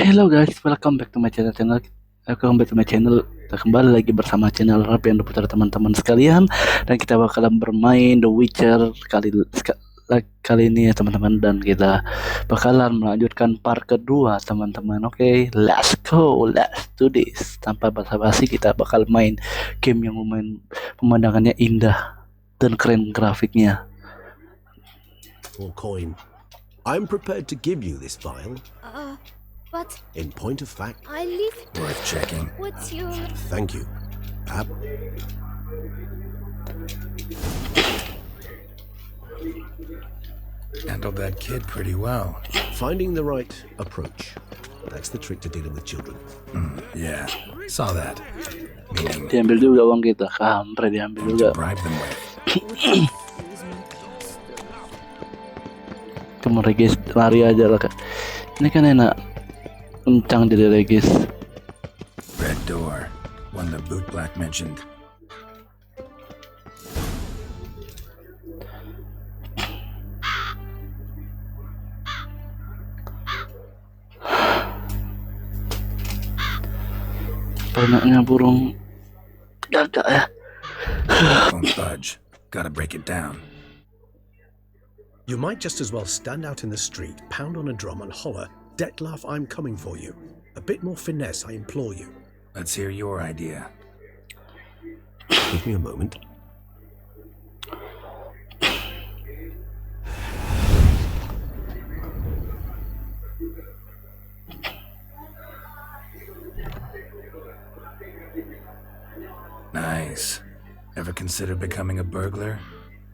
Hello guys, welcome back to my channel. Welcome back to my channel. Kita kembali lagi bersama channel Rap yang diputar teman-teman sekalian, dan kita bakalan bermain The Witcher kali ini ya teman-teman, dan kita bakalan melanjutkan part kedua teman-teman. Oke, let's go, let's do this. Tanpa basa-basi kita bakal main game yang lumayan pemandangannya indah dan keren grafiknya. Or coin. I'm prepared to give you this vial. But In point of fact, I live. Worth checking. What's your? thank you. Handled that kid pretty well. Finding the right approach. That's the trick to dealing with children. Yeah, saw that. Meaning Diambil juga uang kita, kampret diambil to juga. bribe them with. Kamu Regis lari aja lah kak. Ini kan enak, kencang jadi Regis. Red door. One the boot black mentioned. Banyaknya burung gagak ya. Don't budge. Gotta break it down. You might just as well stand out in the street, pound on a drum and holler, "Detlef, I'm coming for you." A bit more finesse, I implore you. Let's hear your idea. Give me a moment. Nice. Ever consider becoming a burglar?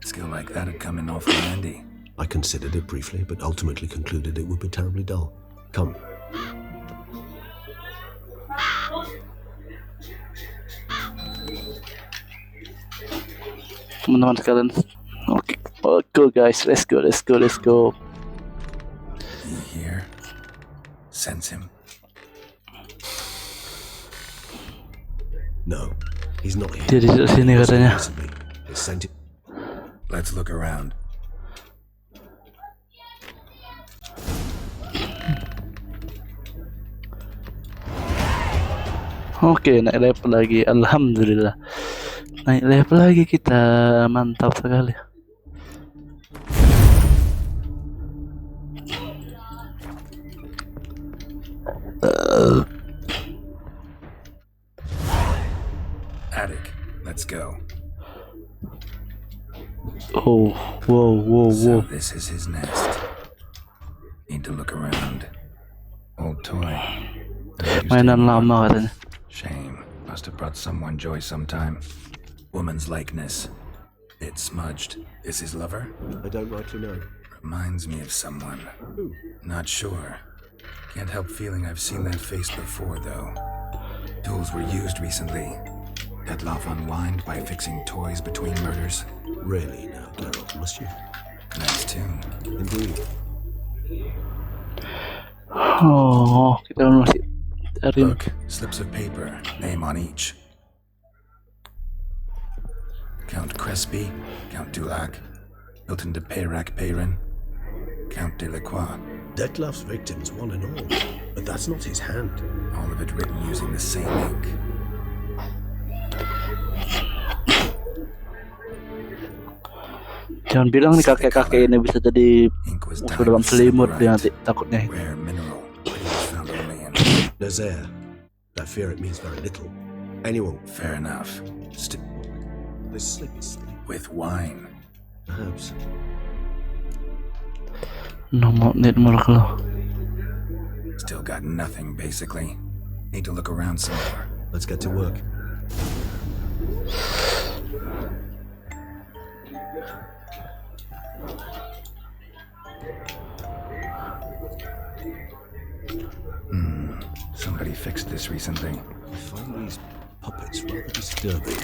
Skill like that'd come in awfully handy. I considered it briefly, but ultimately concluded it would be terribly dull. Come. Teman-teman sekalian. Oke, go guys, let's go. He here? Sense him. No, he's not here. Dia di sini katanya. Recently, they sent it. Let's look around. Oke, naik level lagi, alhamdulillah. Naik level lagi kita, mantap sekali. Attic. Let's go. Oh, wow. So this is his nest. Need to look around. Old toy. Mainan lama katanya. Shame. Must have brought someone joy sometime. Woman's likeness. Bit smudged. Is his lover? I don't rightly know. Reminds me of someone. Who? Not sure. Can't help feeling I've seen that face before, though. Tools were used recently. Detlef unwind by fixing toys between murders. Really now, Geralt, must you? Nice tune. Indeed. Oh, kita masih cari. Look, slips of paper, name on each. Count Crespi, Count Dulac, Hilton de Peyrac Peyrin, Count Delacroix. Detlef's victims, one and all. But that's not his hand. All of it written using the same ink. Jangan bilang nih kakek-kakek ini bisa jadi Ink was musuh dyed dalam with selimut silverite, dia nanti takutnya. rare mineral, but it was found only in. Nazaire. I fear it means very little. Anyone. Fair enough. This slip is With wine. perhaps. Nomor lo. Still got nothing, basically. Need to look around some more. Let's get to work. Somebody fixed this recently. I find these puppets rather disturbing.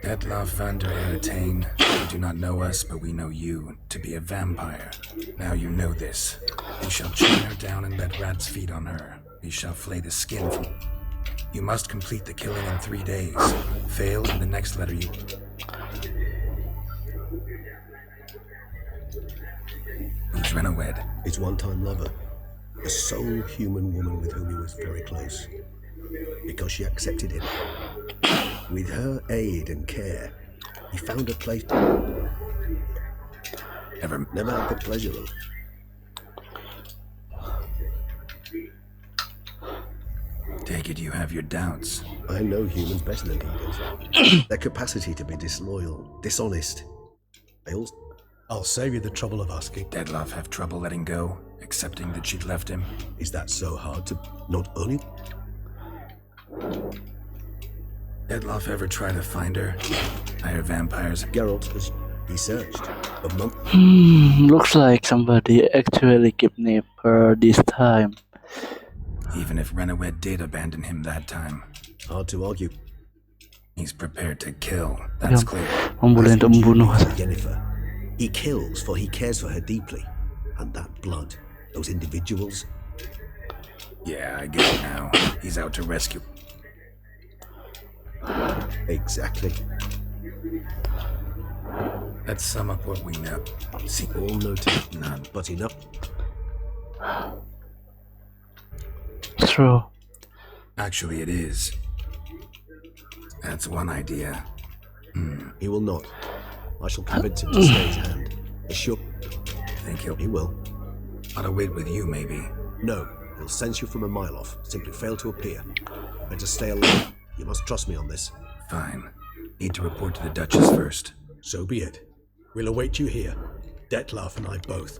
Detlef van der Hertain. You do not know us, but we know you to be a vampire. Now you know this. We shall chain her down and let rats feed on her. We shall flay the skin from. You must complete the killing in 3 days. Fail in the next letter you. Who's Renowed? His one-time lover. The sole human woman with whom he was very close. Because she accepted him. With her aid and care, he found a place. Never had the pleasure of. Take it you have your doubts. I know humans better than he does. Their capacity to be disloyal, dishonest. I'll save you the trouble of asking. Dettlaff have trouble letting go, accepting that she'd left him. Is that so hard to not only? Dettlaff ever try to find her? Hire vampires? Geralt has researched a month. Looks like somebody actually kidnapped her this time. Even if Renowed did abandon him that time, Hard to argue. he's prepared to kill. That's clear. Memulai untuk membunuh. Jennifer. He kills for he cares for her deeply. And that blood, those individuals. Yeah, I get it now. He's out to rescue. Exactly. Let's sum up what we know. See, all noted. None. But enough. True. Actually, it is. That's one idea. He will not. I shall convince him to stay his hand. Sure. Think He will. ought to wait with you, maybe. No. He'll sense you from a mile off. Simply fail to appear. Better stay alone. You must trust me on this. Fine. Need to report to the Duchess first. So be it. We'll await you here. Dettlaff and I both.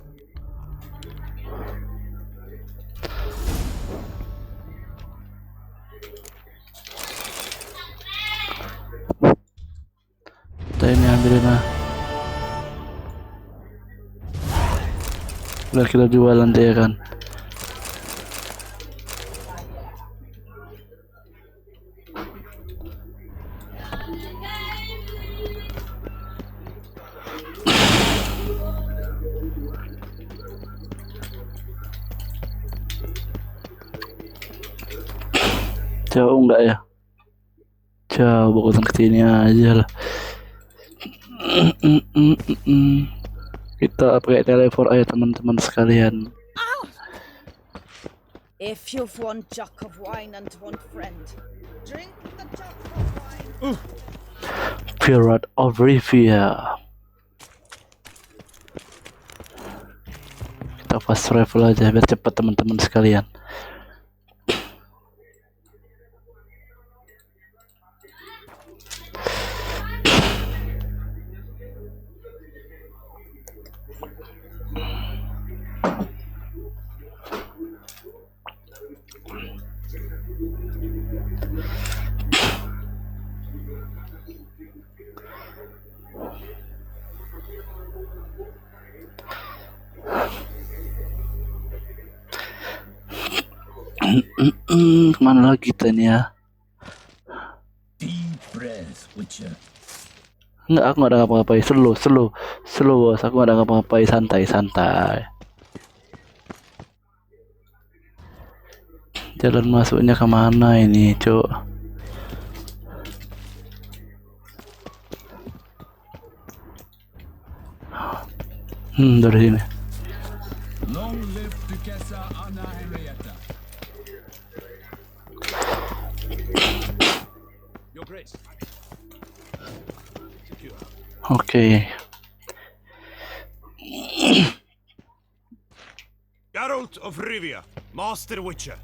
Kita ini ambilin lah. Biar kita jual nanti ya kan. Jauh enggak ya? Jauh, bagusan kesini aja lah. Kita pakai teleport aja teman-teman sekalian. If you've one jug of wine and one friend, drink the jug of wine. Pirate of Rivia. Kita fast travel aja biar cepat teman-teman sekalian. Kemana lagi kita nih ya? Deep breath, Witcher. Enggak, aku nggak ada ngapa-ngapain. Slow bos. Aku nggak ada ngapa-ngapain, santai. Jalan masuknya kemana ini, cok? Dari sini. Long live Duchessa Anna Henrietta. Your Grace. Oke. Geralt of Rivia, Master Witcher.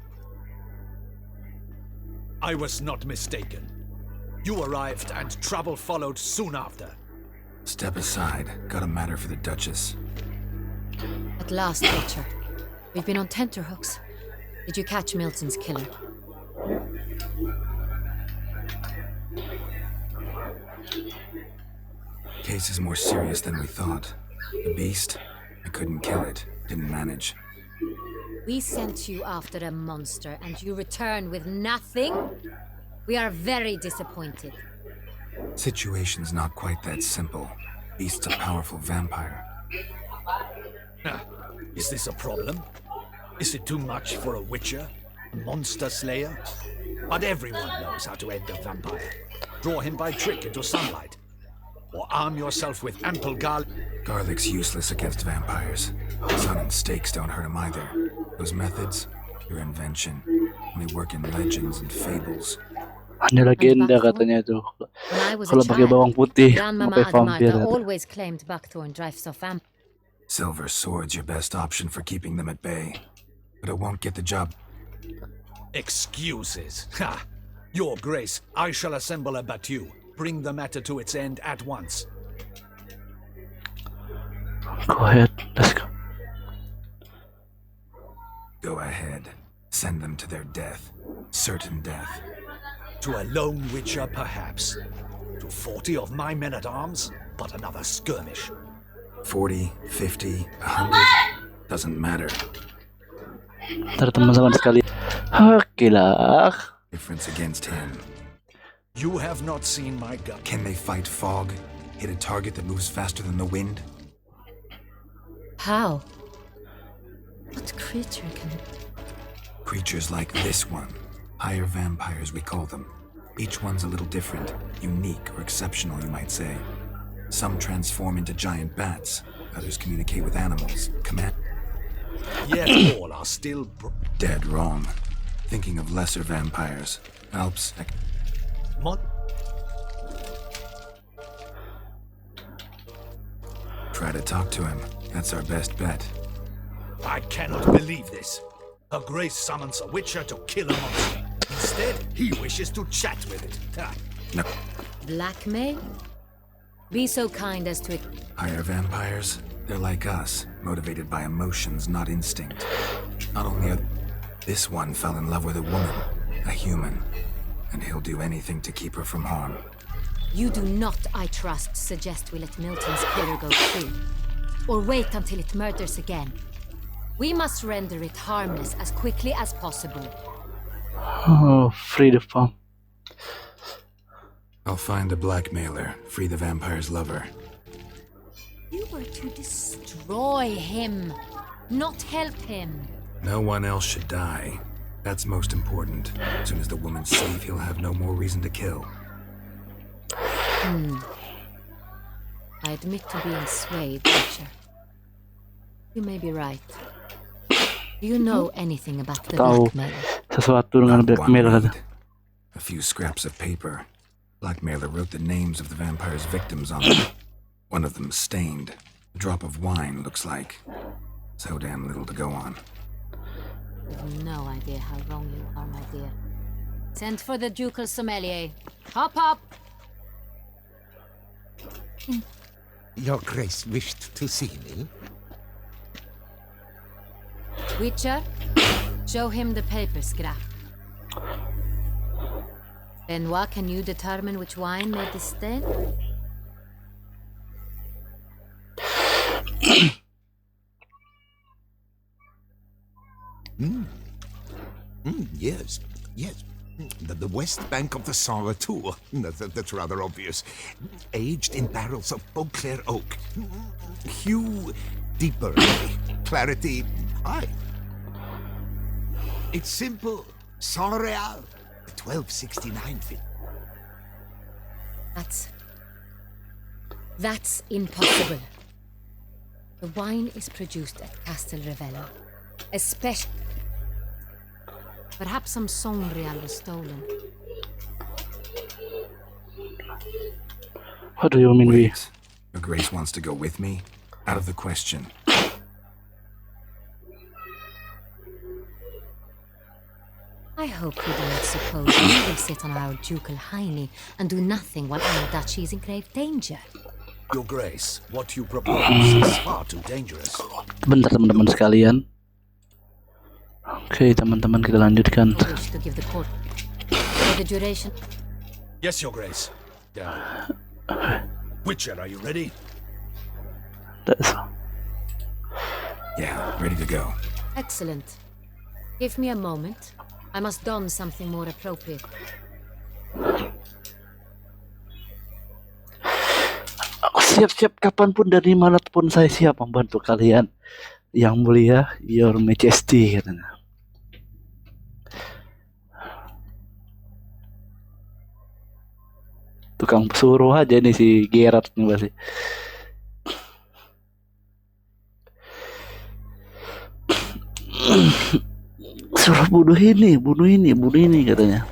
I was not mistaken. You arrived and trouble followed soon after. Step aside. Got a matter for the Duchess. At last, Witcher. We've been on tenterhooks. Did you catch Milton's killer? Case is more serious than we thought. The beast, I couldn't kill it. Didn't manage. We sent you after a monster and you return with nothing? We are very disappointed. Situation's not quite that simple. Beast's a powerful vampire. Is this a problem? Is it too much for a Witcher? A monster slayer? But everyone knows how to end a vampire. Draw him by trick into sunlight. or arm yourself with ample garlic. Garlic's useless against vampires. Sun and steaks don't hurt him either. Those methods, pure invention, only work in legends and fables. Hanya legenda katanya itu. When I was a Kalau pakai bawang child, putih, Grandmama pakai vampir. Admarta always claimed buckthorn drives off vampires. Silver sword's your best option for keeping them at bay, but it won't get the job. Excuses. Ha! Your Grace, I shall assemble a battue. Bring the matter to its end at once. Go ahead, let's go. Go ahead. Send them to their death. Certain death. To a lone witcher, perhaps. To 40 of my men-at-arms, but another skirmish. 40, 50, 100, doesn't matter. Ntar teman-teman sekali. Oke lah. Difference against him. You have not seen my gun. Can they fight fog? Hit a target that moves faster than the wind? How? What creature can... Creatures like this one. Higher vampires, we call them. Each one's a little different. Unique or exceptional, you might say. Some transform into giant bats. Others communicate with animals. Yet all are still... Dead wrong. Thinking of lesser vampires. Alps... Try to talk to him. That's our best bet. I cannot believe this. Her Grace summons a witcher to kill a monster. Instead, he wishes to chat with it. No. Blackmail? Be so kind as to... Higher vampires? They're like us, motivated by emotions, not instinct. Not only are... This one fell in love with a woman, a human, and he'll do anything to keep her from harm. You do not, I trust, suggest we let Milton's killer go free. Or wait until it murders again. We must render it harmless as quickly as possible. Oh, free the farm. I'll find the blackmailer, free the vampire's lover. You were to destroy him, not help him. No one else should die. That's most important. As soon as the woman's safe, he'll have no more reason to kill. I admit to being swayed, Witcher. You may be right. Do you know anything about the Tahu blackmailer? sesuatu dengan blackmail kata. A few scraps of paper. Blackmailer wrote the names of the vampire's victims on them. One of them stained. A drop of wine, looks like. So damn little to go on. You have no idea how wrong you are, my dear. Send for the ducal sommelier. Hop, hop! Your Grace wished to see me? Witcher, show him the paper scrap. Benoit, can you determine which wine made this stain? Yes, yes. The west bank of the Sarre too. That's rather obvious. Aged in barrels of Beauclair oak. Hue deeper, clarity high. It's simple. Saint-Réal, 1269 feet. That's impossible. The wine is produced at Castel Ravello. Especially... Perhaps some Saint-Réal was stolen. What do you mean we? Your Grace wants to go with me? Out of the question. I hope you do not suppose we will sit on our ducal hiney and do nothing while our duchy is in grave danger. Your Grace, what you propose is far too dangerous. Bentar teman-teman sekalian. Oke, teman-teman kita lanjutkan. I wish to give the court for the duration. Yes, Your Grace. Witcher, are you ready? That's... Yeah, ready to go. Excellent. Give me a moment. I must don something more appropriate. Aku siap-siap kapanpun dari manapun saya siap membantu kalian. Yang mulia, Your Majesty katanya. Tukang suruh aja nih si Gerard nih pasti. Suruh bunuh ini katanya.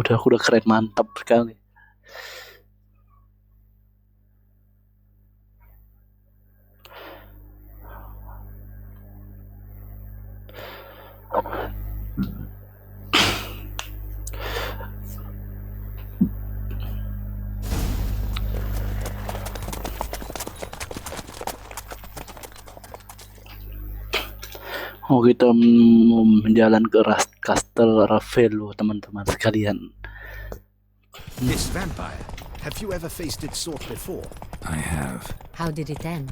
Udah keren, mantap sekali. Oh, kita menjalan ke Kastel Ravello, teman-teman sekalian. This vampire, have you ever faced its sort before? I have. How did it end?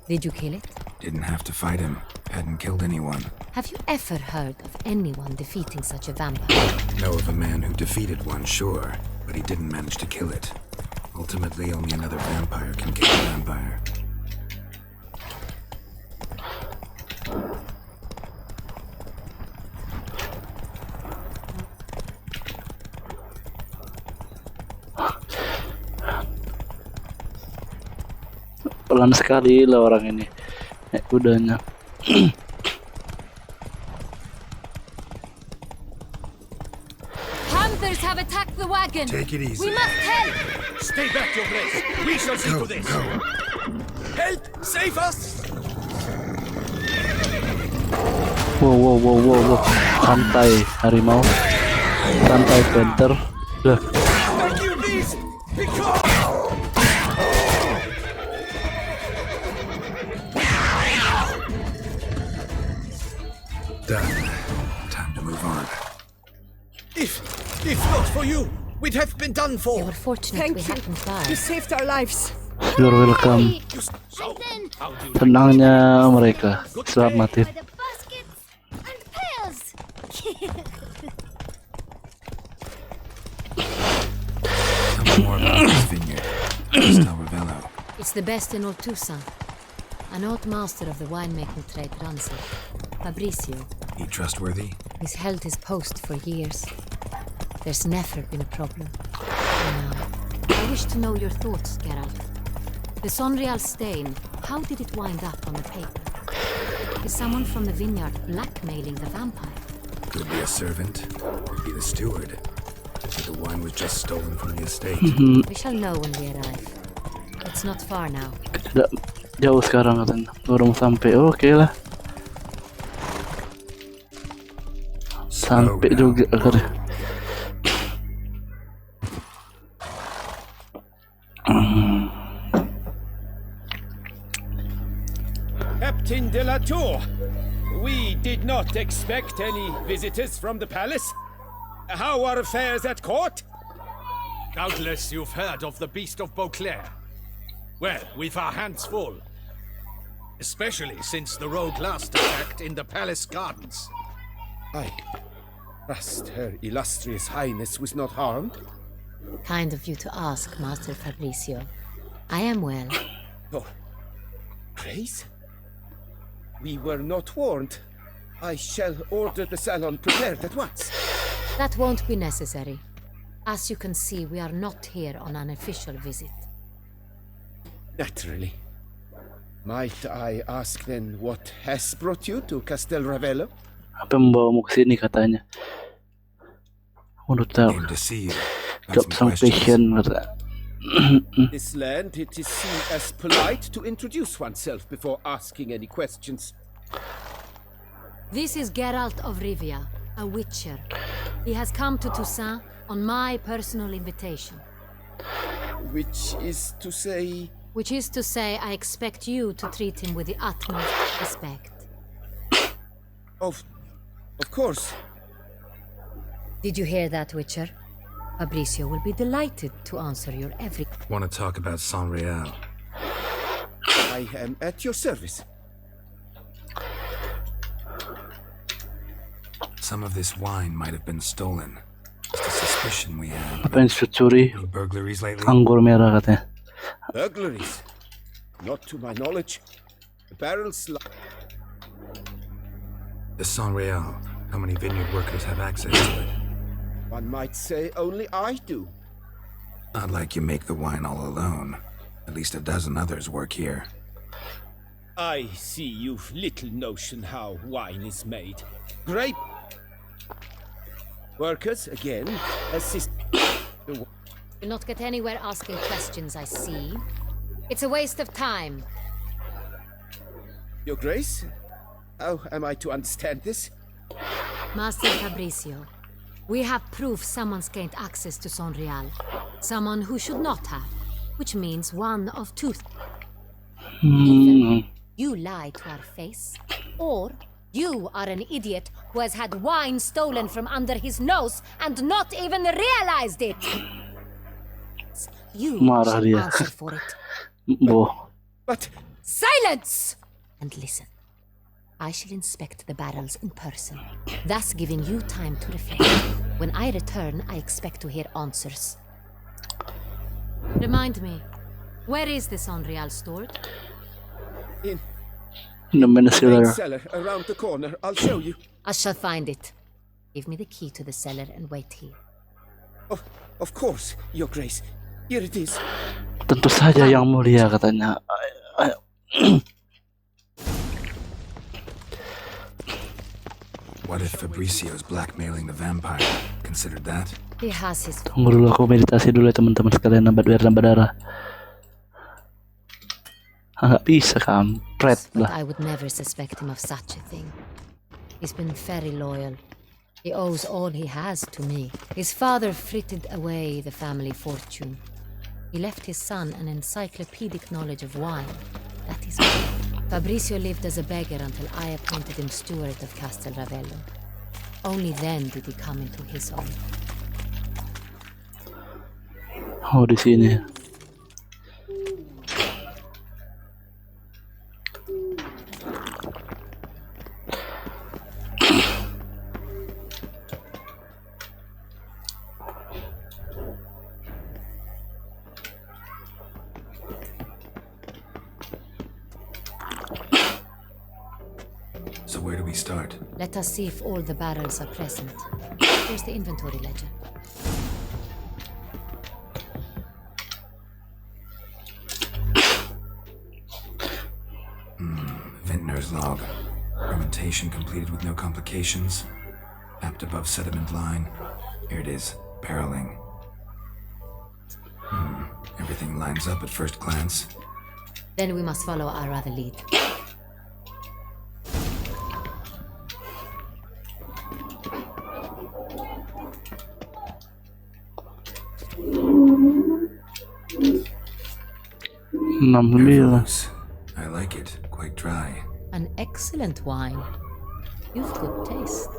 Did you kill it? Didn't have to fight him. Hadn't killed anyone. Have you ever heard of anyone defeating such a vampire? Know of a man who defeated one, sure, but he didn't manage to kill it. Ultimately, only another vampire can kill a vampire. Pelan sekali lah orang ini. Kudanya. Hunters have attacked the wagon. Take it easy. We must help. Stay back, Your Grace. We shall see to this. Help! Save us! Wow. Santai harimau. Santai panther. Udah. Thank you, beast! Because... Done. Time to move on. If not for you, we'd have been done You for. were fortunate we happened by. You saved our lives. You're welcome. Tenangnya mereka. Selamat. For the baskets and pails. Tell me more about this vineyard. Castel Ravello. It's the best in all Toussaint. An old master of the winemaking trade runs it. Fabrizio. He trustworthy? He's held his post for years. There's never been a problem. Now, I wish to know your thoughts, Geralt. The Sonreal stain, how did it wind up on the paper? Is someone from the vineyard blackmailing the vampire? Could be a servant. Could be the steward. The wine was just stolen from the estate. We shall know when we arrive. It's not far now. Tidak jauh sekarang katanya. Baru sampai. Oke lah. Sampai juga katanya. Captain de la Tour, we did not expect any visitors from the palace. How are affairs at court? Doubtless you've heard of the Beast of Beauclair. Well, we've our hands full. Especially since the rogue last attacked in the palace gardens. I trust Her Illustrious Highness was not harmed. Kind of you to ask, Master Fabrizio. I am well. Oh, Grace? We were not warned. I shall order the salon prepared at once. That won't be necessary. As you can see, we are not here on an official visit. Naturally. Might I ask then what has brought you to Castel Ravello? Apa yang membawamu ke sini katanya? Menurut tahu. Came to see you. Job some patient. This land, it is seen as polite to introduce oneself before asking any questions. This is Geralt of Rivia, a witcher. He has come to Toussaint on my personal invitation. Which is to say... Which is to say, I expect you to treat him with the utmost respect. Of course. Did you hear that, Witcher? Fabrizio will be delighted to answer your every... Want to talk about Sonreal? I am at your service. Some of this wine might have been stolen. suspicion we have. Apa yang dicuri? Any burglaries lately? Anggur merah katanya. Burglaries? Not to my knowledge. The barrels. The San Real. How many vineyard workers have access to it? One might say only I do. Not like you make the wine all alone. At least a dozen others work here. I see you've little notion how wine is made. Grape workers again assist. You'll not get anywhere asking questions, I see. It's a waste of time. Your Grace? How am I to understand this? Master Fabricio, we have proof someone's gained access to San Real. Someone who should not have, which means one of two. Either you lie to our face, or you are an idiot who has had wine stolen from under his nose and not even realized it. You Marah should dia. answer for it. Boh. But Silence! And listen. I shall inspect the barrels in person, thus giving you time to reflect. When I return, I expect to hear answers. Remind me, where is the San Real stored? in The main main cellar. cellar around the corner, I'll show you. I shall find it. Give me the key to the cellar and wait here. Of course, Your Grace. Here it is. Tentu saja yang mulia katanya. What if Fabricio's blackmailing the vampire? Considered that? He has his. Tunggu dulu, aku meditasi dulu ya teman-teman sekalian, biar nambah darah. Nggak bisa, kampret But lah. I would never suspect him of such a thing. He's been very loyal. He owes all he has to me. His father frittered away the family fortune. He left his son an encyclopedic knowledge of wine. That is all. Fabricio lived as a beggar until I appointed him steward of Castel Ravello. Only then did he come into his own. Oh, di sini. So where do we start? Let us see if all the barrels are present. Here's the inventory ledger. Vintner's log. Fermentation completed with no complications. Tapped above sediment line. Here it is. Barreling. Everything lines up at first glance. Then we must follow our other lead. Loose. I like it. Quite dry. An excellent wine. You've good taste.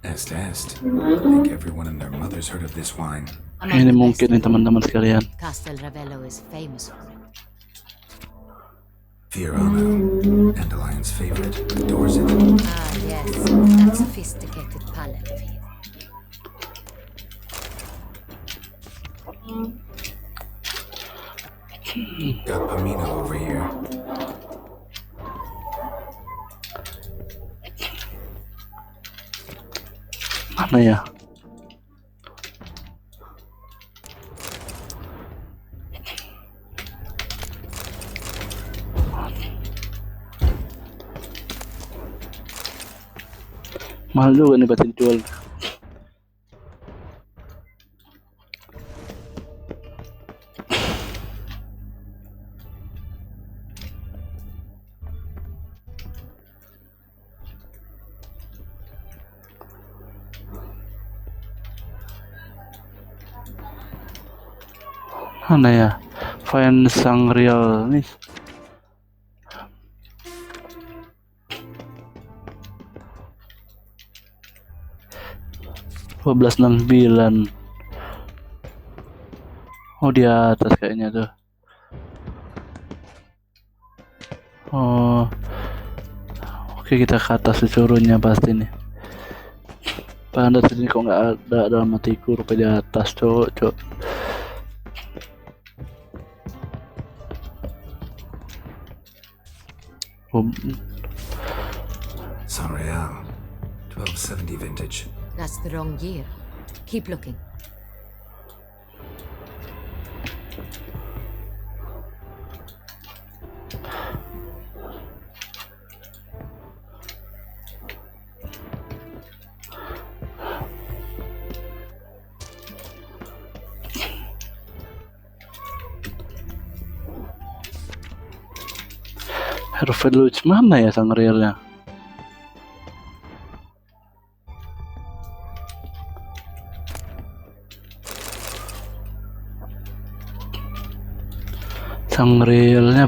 Est. I think everyone and their mothers heard of this wine. Ini mungkin nih teman-teman sekalian. Castel Ravello is famous for it. Fiorano, Dandelion's favorite, adores it. Ah, yes. That sophisticated palate of his. Got Pomino over here. Mana ya? Mahal juga nih buat dijual. Mana ya? Fine Sangreal nih. $12.69. Oh, di atas kayaknya tuh. Oh, oke. Oke, kita ke atas disuruhnya pasti nih. Panda sini kok nggak ada dalam hatiku, rupa di atas, cok. Sonreal, 1270 vintage. That's the wrong year. Keep looking. Hervelux mana ya sang realnya? Sang realnya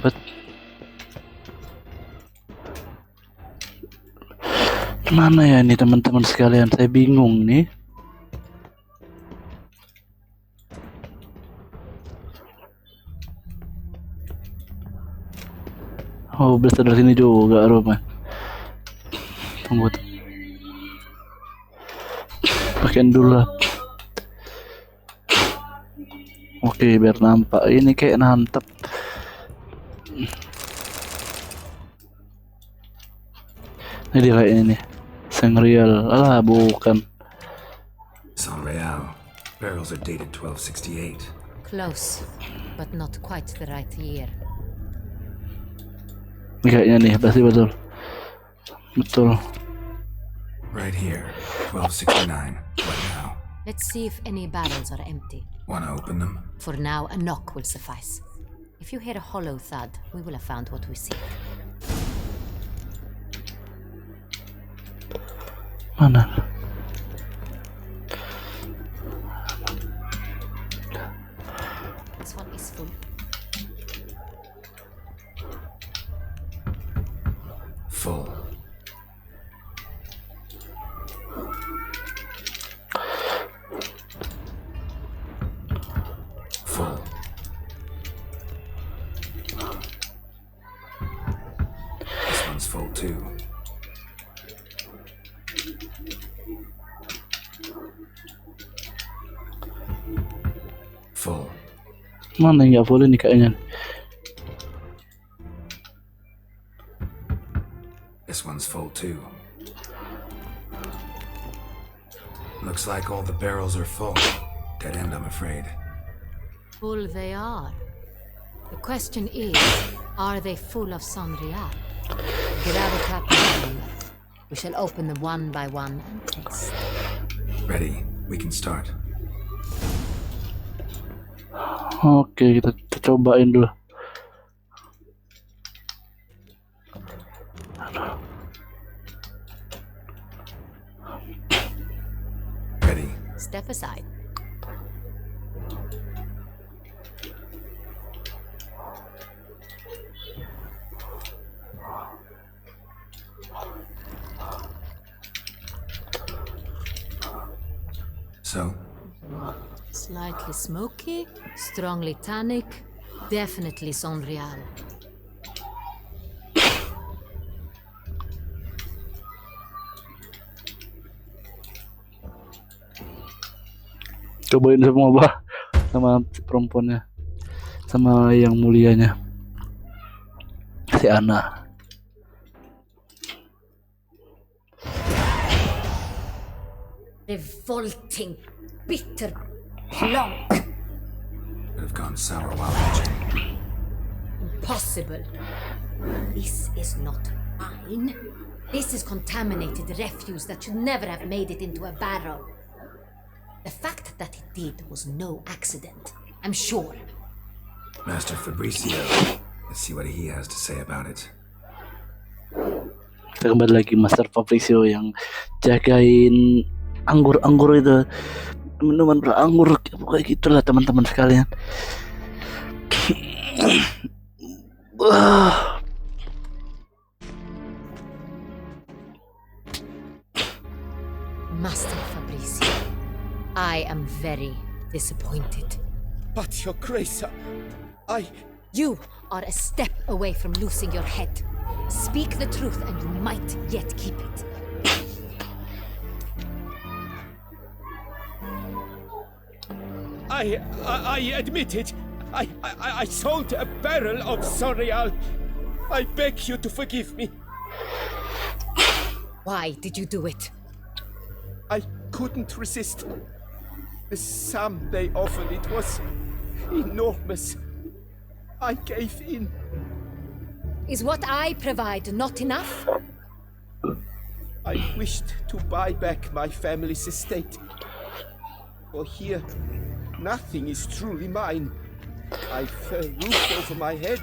mana ya ini teman-teman sekalian, saya bingung nih. Oh, berasal dari sini juga rumah. Tunggu. Pakaian dulu lah. Oke, biar nampak. Ini kayak nantep. Ini dia kayaknya nih. Sangreal. Alah, bukan. Sonreal. Barrels are dated 1268. Close, but not quite the right year. Ini kayaknya nih, pasti betul. Betul. Right here, 1269. What now? Let's see if any barrels are empty. Wanna open them? For now, a knock will suffice. If you hear a hollow thud, we will have found what we seek. Mana? This one is full. Full. Full. This one's full too. Full. Mana yang nggak full ini kayaknya? This one's full too. Looks like all the barrels are full. Dead end, I'm afraid. Full they are. The question is, are they full of Sonreal? Grab a cup and remember. We shall open them one by one and taste. Ready, we can start. Oke, kita cobain dulu. Ready. Step aside. So, Slightly smoky, strongly tannic, definitely Sonreal. Cobain semua bah, sama perempuannya, sama yang mulianya, si Ana. Revolting, bitter plonk. would have gone sour while aging. Impossible. This is not mine. This is contaminated refuse that should never have made it into a barrel. The fact that it did was no accident, I'm sure. Master Fabricio. Let's see what he has to say about it. Kita kembali lagi Master Fabricio yang jagain anggur-anggur itu, minuman beranggur, pokoknya gitulah teman-teman sekalian. Master Fabricio, I am very disappointed. But your grace, You are a step away from losing your head. Speak the truth and you might yet keep it. I admit it. I sold a barrel of Sorial. I beg you to forgive me. Why did you do it? I couldn't resist. The sum they offered, it was enormous. I gave in. Is what I provide not enough? I wished to buy back my family's estate. For here, nothing is truly mine. I've a roof over my head.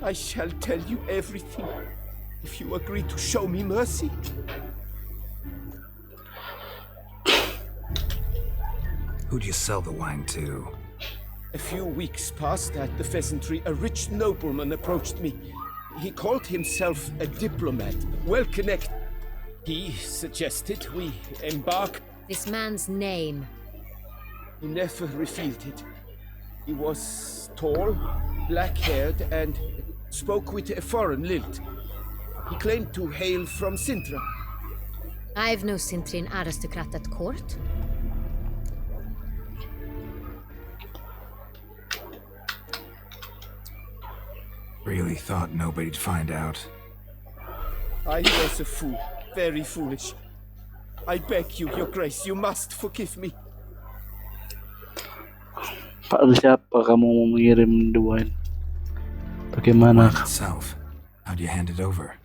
I shall tell you everything if you agree to show me mercy. Who'd you sell the wine to? A few weeks past at the pheasantry, a rich nobleman approached me. He called himself a diplomat, well connected. He suggested we embark. This man's name. He never revealed it. He was tall, black-haired, and spoke with a foreign lilt. He claimed to hail from Sintra. I've no Sintrian aristocrat at court. Really thought nobody'd find out. I was a fool, very foolish. I beg you, Your Grace, you must forgive me. Pak, siapa kamu mengirim the wine? Bagaimana? Wine itself. How'd you hand it over?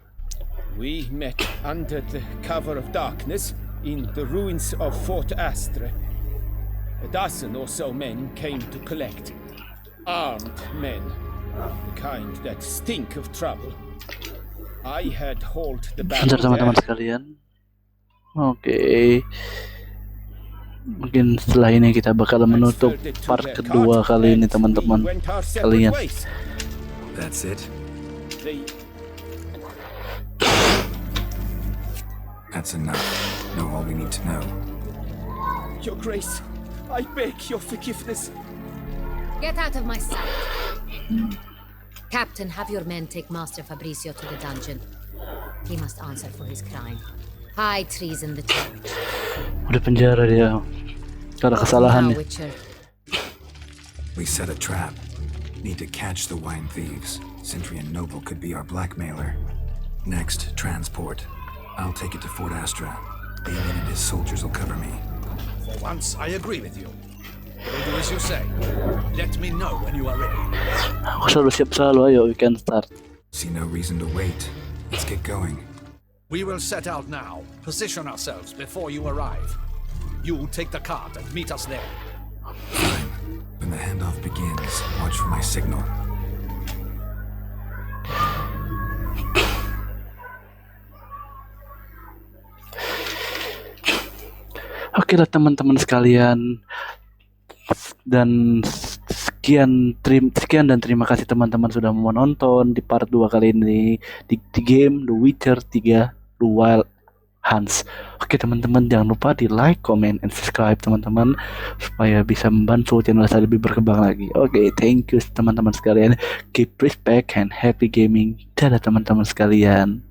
We met under the cover of darkness in the ruins of Fort Astre. A dozen or so men came to collect. Armed men. The kind that stink of trouble. I had hauled the Bentar battle teman-teman there. sekalian. Oke. Mungkin setelah ini kita bakal menutup part kedua kali ini teman-teman sekalian. That's it? That's enough. Know all we need to know. Your Grace, I beg your forgiveness. Get out of my sight. Captain, have your men take Master Fabrizio to the dungeon. He must answer for his crime. High treason the charge. Udah penjara dia karena kesalahan. Now, Witcher. We set a trap. Need to catch the wine thieves. Centurion Noble could be our blackmailer. Next, transport. I'll take it to Fort Astra. Damien and his soldiers will cover me. For once, I agree with you. We'll do as you say. Let me know when you are ready. Aku selalu siap selalu, ayo we can start. See no reason to wait. Let's get going. We will set out now. Position ourselves before you arrive. You take the cart and meet us there. Fine. When the handoff begins, watch for my signal. Oke lah teman-teman sekalian. Dan sekian dan terima kasih teman-teman sudah menonton di part 2 kali ini di game The Witcher 3 The Wild Hunts. Oke teman-teman, jangan lupa di like, comment, and subscribe teman-teman supaya bisa membantu channel saya lebih berkembang lagi. Oke, thank you teman-teman sekalian. Keep respect and happy gaming. Dadah teman-teman sekalian.